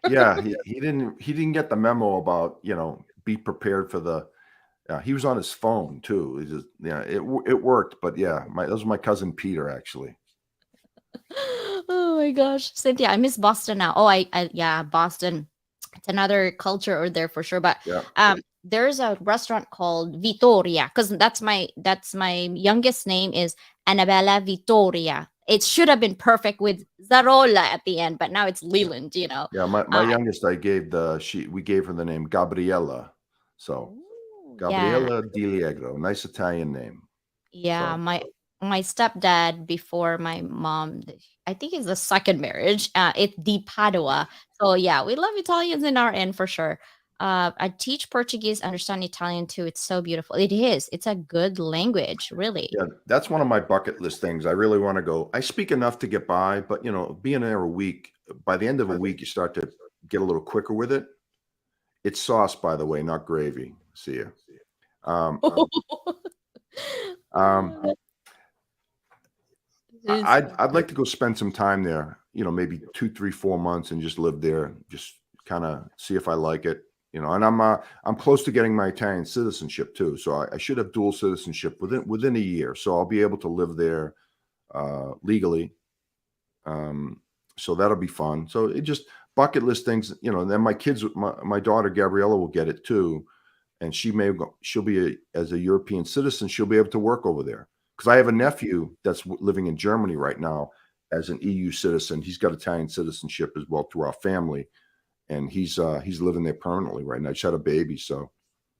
Yeah, he didn't get the memo about, be prepared for the he was on his phone too. It just, yeah, it worked, but yeah, that was my cousin Peter actually. Oh my gosh, Cynthia, I miss Boston now. Oh, yeah, Boston. It's another culture over there for sure. But Yeah. there's a restaurant called Vittoria because that's my youngest name is Annabella Vittoria. It should have been perfect with Zarola at the end, but now it's Leland. Yeah, my youngest we gave her the name Gabriella. So Ooh, yeah. Gabriella Diliegro, nice Italian name. Yeah, So my stepdad before my mom, I think it's the second marriage. It's Di Padua. So yeah, we love Italians in our end for sure. I teach Portuguese, understand Italian too. It's so beautiful. It is. It's a good language, really. yeah, that's one of my bucket list things. I really want to go. I speak enough to get by, but being there a week, by the end of a week, you start to get a little quicker with it. It's sauce, by the way, not gravy. See you. Um, um, I'd like to go spend some time there, maybe 2, 3, 4 months and just live there, just kind of see if I like it, and I'm close to getting my Italian citizenship too. So I should have dual citizenship within a year. So I'll be able to live there legally. So that'll be fun. So it just bucket list things, and then my kids, my daughter Gabriella will get it too. And she'll be as a European citizen, she'll be able to work over there. Because I have a nephew that's living in Germany right now as an EU citizen. He's got Italian citizenship as well through our family, and he's living there permanently right now. He just had a baby, so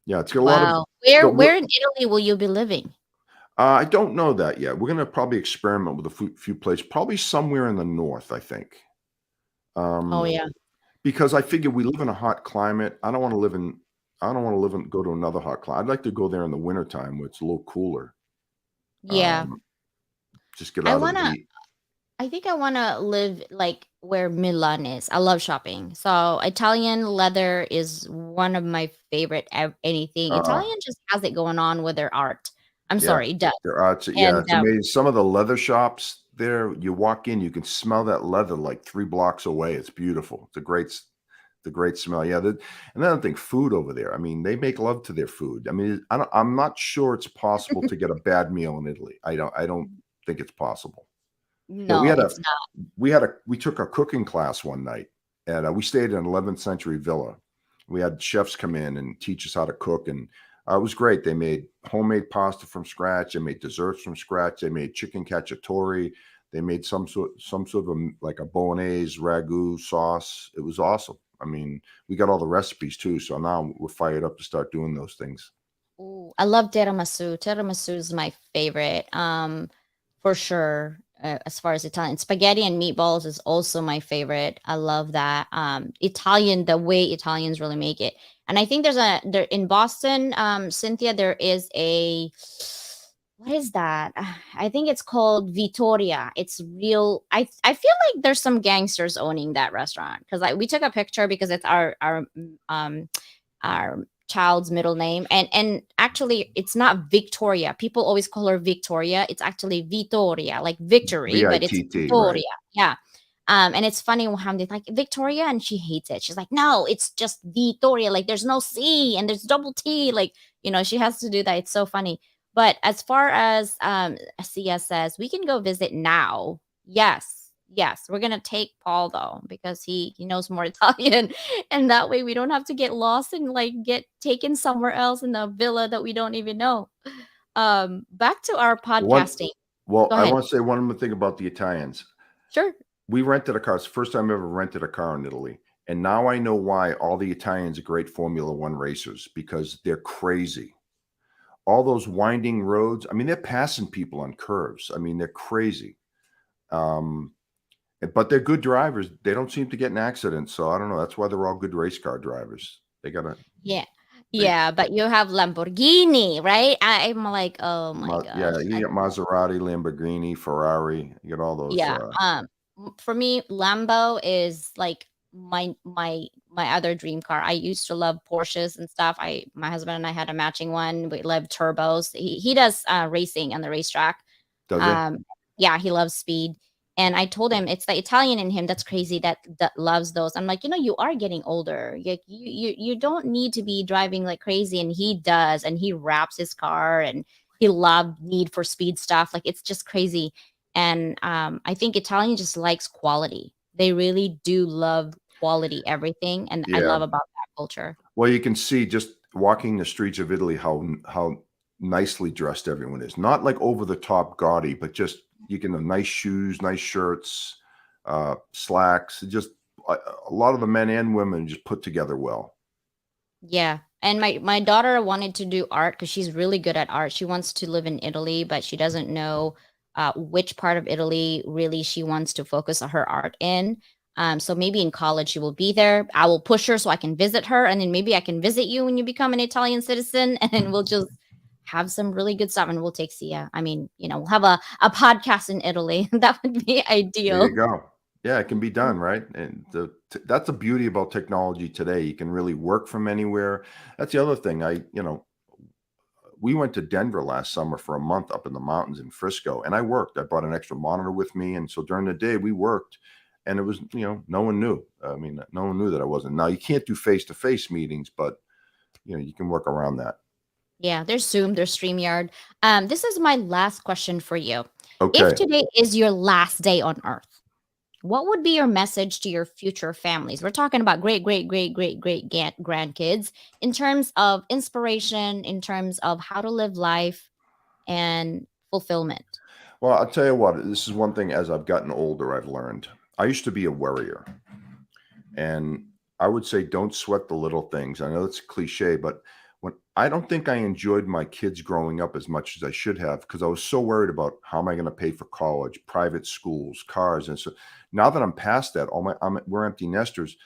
yeah, it's got a lot of. Wow. Where in Italy will you be living? I don't know that yet. We're gonna probably experiment with a few places, probably somewhere in the north, I think. Oh yeah. Because I figure we live in a hot climate. I don't want to live in I don't want to live and go to another hot climate. I'd like to go there in the wintertime where it's a little cooler. Yeah. Um, just get I out of the wanna heat. I think I wanna live like where Milan is. I love shopping. So Italian leather is one of my favorite anything. Uh, Italian just has it going on with their art. I'm yeah, sorry, it does. there are. Yeah, And it's amazing. Some of the leather shops there, you walk in, you can smell that leather like 3 blocks away. It's beautiful. The great smell. Yeah, and I don't think food over there. I mean, they make love to their food. I mean, I'm not sure it's possible to get a bad meal in Italy. I don't think it's possible. Yeah, no, it's not. we took a cooking class one night, and we stayed in an 11th century villa. We had chefs come in and teach us how to cook, and it was great. They made homemade pasta from scratch. They made desserts from scratch. They made chicken cacciatore. They made some sort of like a bolognese ragu sauce. It was awesome. I mean, we got all the recipes too, so now we're fired up to start doing those things. Ooh, I love tiramisu. Tiramisu is my favorite, for sure. As far as Italian, spaghetti and meatballs is also my favorite. I love that. Italian, the way Italians really make it, and I think there in Boston, Cynthia, there is a what is that? I think it's called Vittoria. It's real. I feel like there's some gangsters owning that restaurant because like we took a picture because it's um our child's middle name, and actually it's not Victoria. People always call her Victoria. It's actually Vittoria, like victory, but it's VITT, right? Vittoria. Yeah. And it's funny how they like Victoria and she hates it. She's like, no, it's just Vittoria. Like there's no C and there's double T. Like, she has to do that. It's so funny. But as far as CS says, we can go visit now. Yes. Yes. We're gonna take Paul though, because he knows more Italian. And that way we don't have to get lost and like get taken somewhere else in a villa that we don't even know. Back to our One, podcasting. well, Go I ahead. want to say one more thing about the Italians. Sure. We rented a car. It's the first time I ever rented a car in Italy. And now I know why all the Italians are great Formula One racers because they're crazy. All those winding roads, I mean, they're passing people on curves. I mean, they're crazy. Um, but they're good drivers. They don't seem to get in accidents. So I don't know. That's why they're all good race car drivers. They got to, Yeah. they, Yeah, but you have Lamborghini, right? I'm like, oh my yeah, gosh. you get Maserati, Lamborghini, Ferrari. You get all those. Yeah. For me, Lambo is like my other dream car. I used to love Porsches and stuff. My husband and I had a matching one. We love turbos. He does racing on the racetrack. Does he? Um, yeah, he loves speed. And I told him it's the Italian in him that's crazy that loves those. I'm like, you are getting older. You don't need to be driving like crazy, and he does, and he wraps his car, and he loved Need for Speed stuff. Like it's just crazy. And I think Italian just likes quality. They really do love quality everything, and I Yeah. love about that culture. Well, you can see just walking the streets of Italy how nicely dressed everyone is. Not like over the top gaudy, but just you can have nice shoes, nice shirts, slacks. Just a lot of the men and women just put together well. Yeah. And my daughter wanted to do art because she's really good at art. She wants to live in Italy, but she doesn't know which part of Italy really she wants to focus her art in. So maybe in college she will be there. I will push her so I can visit her, and then maybe I can visit you when you become an Italian citizen, and we'll just have some really good stuff, and we'll take Sia. I mean, we'll have a podcast in Italy. That would be There you ideal. go. Yeah, it can be done, right? And that's the beauty about technology today. You can really work from anywhere. That's the other thing. We went to Denver last summer for a month up in the mountains in Frisco, and I worked. I brought an extra monitor with me, and so during the day we worked, and it was no one knew. I mean, no one knew that I wasn't. Now you can't do face-to-face meetings, but you can work around that. Yeah, there's Zoom, there's StreamYard. This is my last question for you. If Okay. today is your last day on Earth, what would be your message to your future families? We're talking about great, great, great, great, great grandkids in terms of inspiration, in terms of how to live life and fulfillment. Well, I'll tell you what. This is one thing. As I've gotten older, I've learned. I used to be a worrier, and I would say don't sweat the little things. I know it's cliche, but I don't think I enjoyed my kids growing up as much as I should have because I was so worried about how am I going to pay for college, private schools, cars, and so now that I'm past that, we're empty nesters.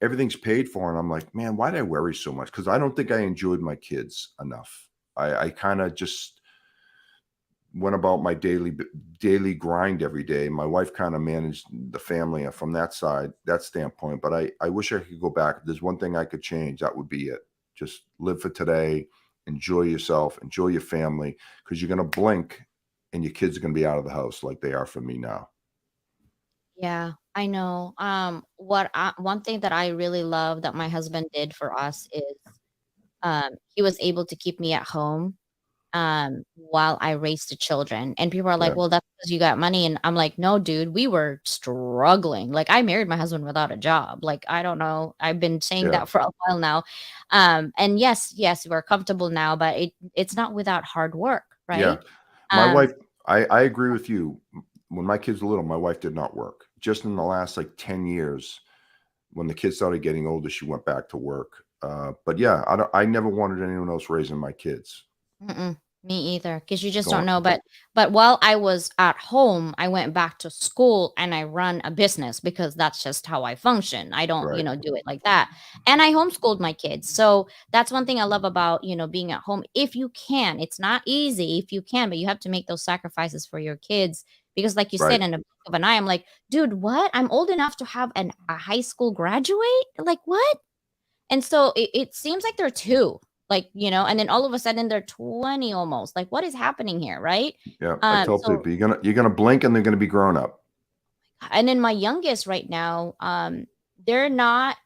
everything's paid for, and I'm like, man, why did I worry so much? Because I don't think I enjoyed my kids enough. I kind of just went about my daily grind every day. My wife kind of managed the family from that standpoint. But I wish I could go back. If there's one thing I could change, that would be it. Just live for today, enjoy yourself, enjoy your family, because you're gonna blink and your kids are gonna be out of the house like they are for me now. Yeah, I know. One thing that I really love that my husband did for us is he was able to keep me at home while I raised the children. And people are like, Yeah, "Well, that's because you got money." And I'm like, "No, dude, we were struggling. Like I married my husband without a job. Like I don't know. I've been saying yeah, that for a while now. And yes, we're comfortable now, but it's not without hard work, yeah. right? My Um, wife, I agree with you. When my kids were little, my wife did not work. Just in the last like 10 years, when the kids started getting older, she went back to work. But yeah, I never wanted anyone else raising my kids. Mm-mm, me either, because you just don't Going know. But while I was at home, I went back to school and I run a business because that's just how I function. I don't, right. do it like that. And I homeschooled my kids. So that's one thing I love about, being at home. If you can, it's not easy if you can, but you have to make those sacrifices for your kids. Because like you Right. said, in a blink of an eye, I'm like, dude, what? I'm old enough to have a high school graduate? Like what? And so it seems like they're 2, like, and then all of a sudden they're 20 almost. Like, what is happening here, right? Yeah. I tell So people you're gonna blink and they're gonna be grown up. and then my youngest right now, they're not,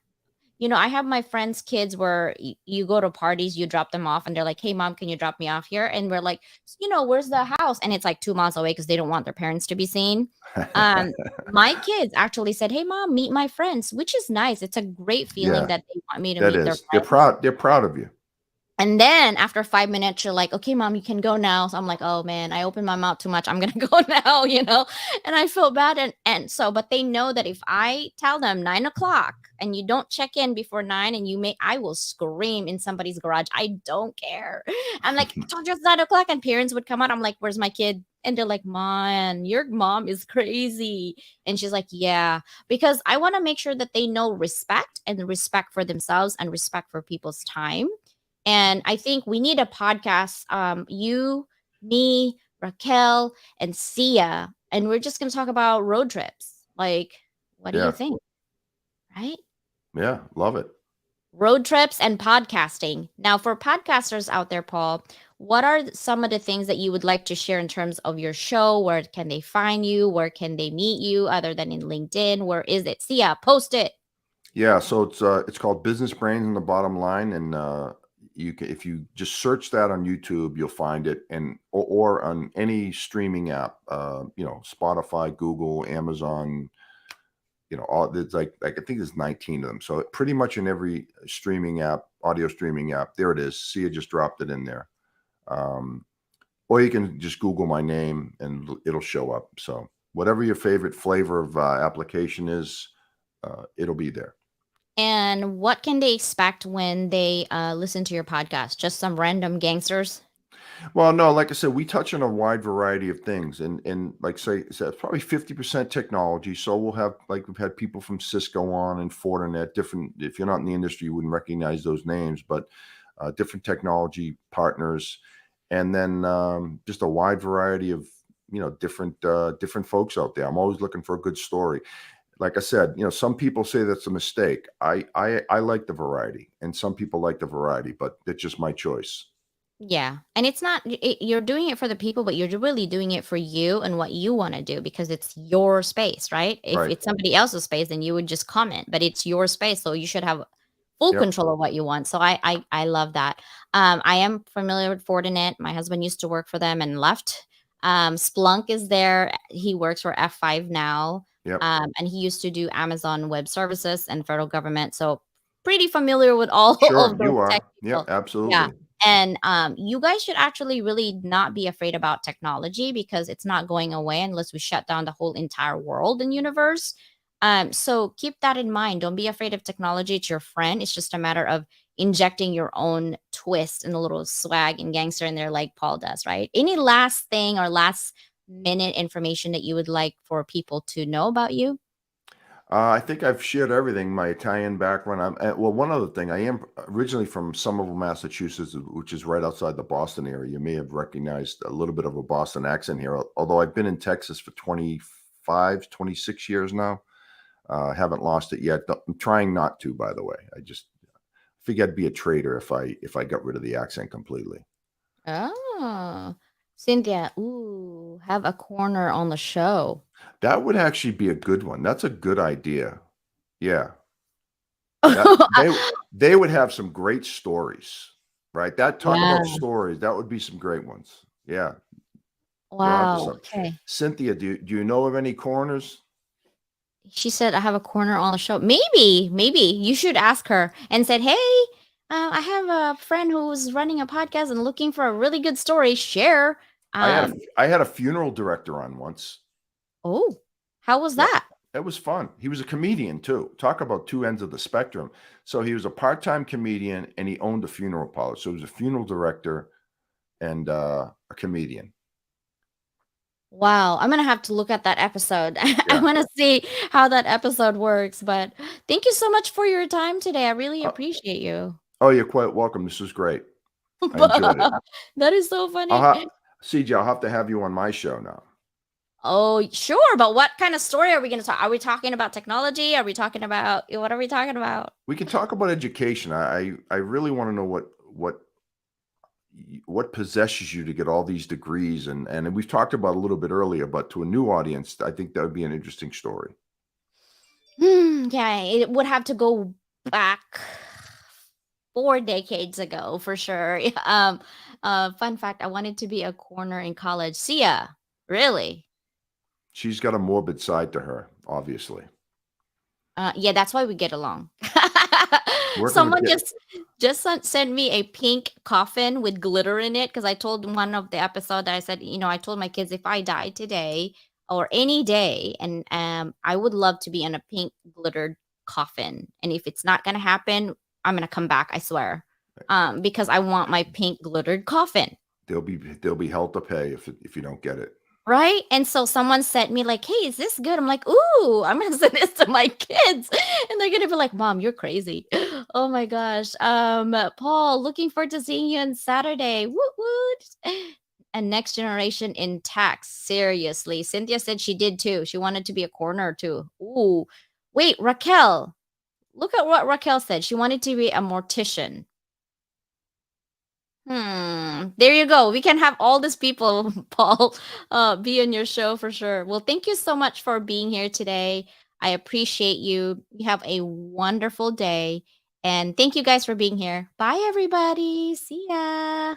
I have my friends' kids where you go to parties, you drop them off, and they're like, "Hey, mom, can you drop me off here?" And we're like, "Where's the house?" And it's like 2 miles away because they don't want their parents to be seen. Um, my kids actually said, "Hey, mom, meet my friends," which is nice. It's a great feeling Yeah, that they want me to that meet their is. They're proud of you. And then after 5 minutes, you're like, "Okay, mom, you can go now." So I'm like, "Oh man, I opened my mouth too much. I'm gonna go now." And I feel bad. And so, but they know that if I tell them 9 o'clock and you don't check in before 9, and I will scream in somebody's garage. I don't care. I'm like, "I told you it's 9 o'clock," and parents would come out. I'm like, "Where's my kid?" And they're like, "Man, your mom is crazy." And she's like, "Yeah," because I want to make sure that they know respect, and respect for themselves, and respect for people's time. And I think we need a podcast, you, me, Raquel, and Sia, and we're just going to talk about road trips. Like, what do you Yeah, think? Right? yeah, love it. Road trips and podcasting. Now, for podcasters out there, Paul, what are some of the things that you would like to share in terms of your show? Where can they find you? Where can they meet you other than in LinkedIn? Where is it? Sia, post it. Yeah, so it's called Business Brains and the Bottom Line, and if you just search that on YouTube, you'll find it, and or on any streaming app, Spotify, Google, Amazon, all there's like I think there's 19 of them. So pretty much in every streaming app, audio streaming app, there it is. Sia just dropped it in there. Um, or you can just Google my name and it'll show up. So whatever your favorite flavor of application is, it'll be there. And what can they expect when they listen to your podcast? Just some random gangsters? Well, no, like I said, we touch on a wide variety of things, and like say it's probably 50% technology. So we'll have like we've had people from Cisco on and Fortinet, different. If you're not in the industry, you wouldn't recognize those names, but different technology partners, and then just a wide variety of different folks out there. I'm always looking for a good story. Like I said, some people say that's a mistake. I like the variety, and some people like the variety, but it's just my choice. Yeah. And it's not, you're doing it for the people, but you're really doing it for you and what you want to do because it's your space, right? If Right. it's somebody else's space, then you would just comment, but it's your space. So you should have full Yep. control of what you want. So I love that. I am familiar with Fortinet. My husband used to work for them and left. Splunk is there. He works for F5 now. Yep. And he used to do Amazon Web Services and federal government. So pretty familiar with all Sure, of those you are. Yep, technical. Yeah. absolutely. And you guys should actually really not be afraid about technology because it's not going away unless we shut down the whole entire world and universe. So keep that in mind. Don't be afraid of technology. It's your friend. It's just a matter of injecting your own twist and a little swag and gangster in there, like Paul does, right? Any last thing or last minute information that you would like for people to know about you? I think I've shared everything. My Italian background. Well, one other thing. I am originally from Somerville, Massachusetts, which is right outside the Boston area. You may have recognized a little bit of a Boston accent here, although I've been in Texas for 25, 26 years now. Haven't lost it yet. I'm trying not to, by the way. I just figured I'd be a traitor if I got rid of the accent completely. Oh, Cynthia, ooh, have a corner on the show. That would actually be a good one. That's a good idea. Yeah. That they would have some great stories, right? That talk Yeah. about stories, that would be some great ones. Yeah. You're onto Wow. something. Okay. Cynthia, do you know of any coroners? She said I have a corner on the show. Maybe you should ask her and said, "Hey, I have a friend who's running a podcast and looking for a really good story. Share." I had a funeral director on once. Oh, how was Yep. that? It was fun. He was a comedian too. Talk about two ends of the spectrum. So he was a part-time comedian and he owned a funeral parlor. So he was a funeral director and a comedian. Wow, I'm gonna have to look at that episode. I Yeah. want to see how that episode works. But thank you so much for your time today. I really Uh, appreciate you. oh, you're quite welcome. This was great. I enjoyed it. That is so I'll funny. CJ, I'll have to have you on my show now. Oh, sure. But what kind of story are we going to talk? Are we talking about technology? Are we talking about what are we talking about? We can talk about education. I really want to know what possesses you to get all these degrees and we've talked about a little bit earlier, but to a new audience, I think that would be an interesting story. Yeah, it would have to go back 4 decades ago for sure. Fun fact: I wanted to be a corner in college. See ya. Really? She's got a morbid side to her, obviously. Yeah, that's why we get along. Working with Someone kids. just sent me a pink coffin with glitter in it because I told one of the episode that I said, I told my kids if I die today or any day, and I would love to be in a pink glittered coffin, and if it's not gonna happen, I'm gonna come back. I swear, because I want my pink glittered coffin. There'll be hell to pay if you don't get it. Right? And so someone sent me like, "Hey, is this good?" I'm like, "Ooh, I'm gonna send this to my kids." And they're gonna be like, "Mom, you're crazy." Oh my gosh. Paul, looking forward to seeing you on Saturday. Woot woot. And next generation in tax. Seriously. Cynthia said she did too. She wanted to be a corner too. Ooh. Wait, Raquel. Look at what Raquel said. She wanted to be a mortician. There you go. We can have all these people, Paul, be on your show for sure. Well, thank you so much for being here today. I appreciate you. You have a wonderful day. And thank you guys for being here. Bye, everybody. See ya.